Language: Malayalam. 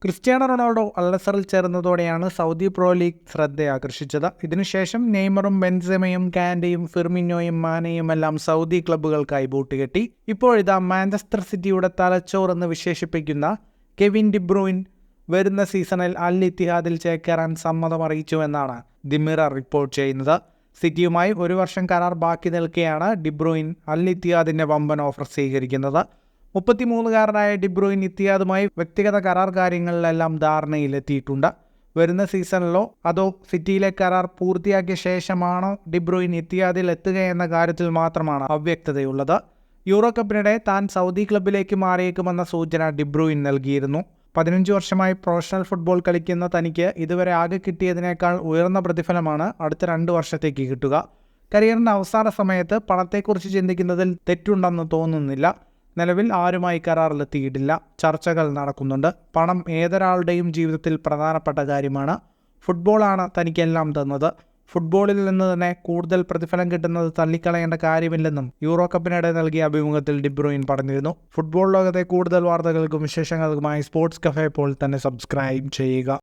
ക്രിസ്ത്യാനോ റൊണാൾഡോ അൽ-നസറിൽ ചേർന്നതോടെയാണ് സൗദി പ്രോ ലീഗ് ശ്രദ്ധയാകർഷിച്ചത്. ഇതിനുശേഷം നെയ്മറും ബെൻസെമയും കാൻഡയും ഫിർമിനോയും മാനയും എല്ലാം സൗദി ക്ലബ്ബുകൾക്കായി ബൂട്ടുകെട്ടി. ഇപ്പോഴിതാ മാഞ്ചസ്റ്റർ സിറ്റിയുടെ തലച്ചോർ എന്ന് വിശേഷിപ്പിക്കുന്ന കെവിൻ ഡിബ്രൂയിൻ വരുന്ന സീസണിൽ അൽ ഇത്തിഹാദിൽ ചേക്കേറാൻ സമ്മതം അറിയിച്ചുവെന്നാണ് ദി മിറർ റിപ്പോർട്ട് ചെയ്യുന്നത്. സിറ്റിയുമായി 1 വർഷം കരാർ ബാക്കി നിൽക്കെയാണ് ഡിബ്രൂയിൻ അൽ ഇത്തിഹാദിന്റെ വമ്പൻ ഓഫർ സ്വീകരിക്കുന്നത്. 33-കാരനായ ഡിബ്രൂയിൻ ഇത്തിഹാദുമായി വ്യക്തിഗത കരാർ കാര്യങ്ങളിലെല്ലാം ധാരണയിലെത്തിയിട്ടുണ്ട്. വരുന്ന സീസണിലോ അതോ സിറ്റിയിലെ കരാർ പൂർത്തിയാക്കിയ ശേഷമാണോ ഡിബ്രൂയിൻ ഇത്തിഹാദിൽ എത്തുകയെന്ന കാര്യത്തിൽ മാത്രമാണ് അവ്യക്തതയുള്ളത്. യൂറോ കപ്പിനിടെ താൻ സൗദി ക്ലബിലേക്ക് മാറിയേക്കുമെന്ന സൂചന ഡിബ്രൂയിൻ നൽകിയിരുന്നു. 15 വർഷമായി പ്രൊഫഷണൽ ഫുട്ബോൾ കളിക്കുന്ന തനിക്ക് ഇതുവരെ ആകെ കിട്ടിയതിനേക്കാൾ ഉയർന്ന പ്രതിഫലമാണ് അടുത്ത 2 വർഷത്തേക്ക് കിട്ടുക. കരിയറിൻ്റെ അവസാന സമയത്ത് പണത്തെക്കുറിച്ച് ചിന്തിക്കുന്നതിൽ തെറ്റുണ്ടെന്ന് തോന്നുന്നില്ല. നിലവിൽ ആരുമായി കരാറിലെത്തിയിട്ടില്ല. ചർച്ചകൾ നടക്കുന്നുണ്ട്. പണം ഏതൊരാളുടെയും ജീവിതത്തിൽ പ്രധാനപ്പെട്ട കാര്യമാണ്. ഫുട്ബോളാണ് തനിക്കെല്ലാം തന്നത്. ഫുട്ബോളിൽ നിന്ന് തന്നെ കൂടുതൽ പ്രതിഫലം കിട്ടുന്നത് തള്ളിക്കളയേണ്ട കാര്യമില്ലെന്നും യൂറോ കപ്പിനിടെ നൽകിയ അഭിമുഖത്തിൽ ഡിബ്രൂയിൻ പറഞ്ഞിരുന്നു. ഫുട്ബോൾ ലോകത്തെ കൂടുതൽ വാർത്തകൾക്കും വിശേഷങ്ങൾക്കുമായി സ്പോർട്സ് കഫേ ഇപ്പോൾ തന്നെ സബ്സ്ക്രൈബ് ചെയ്യുക.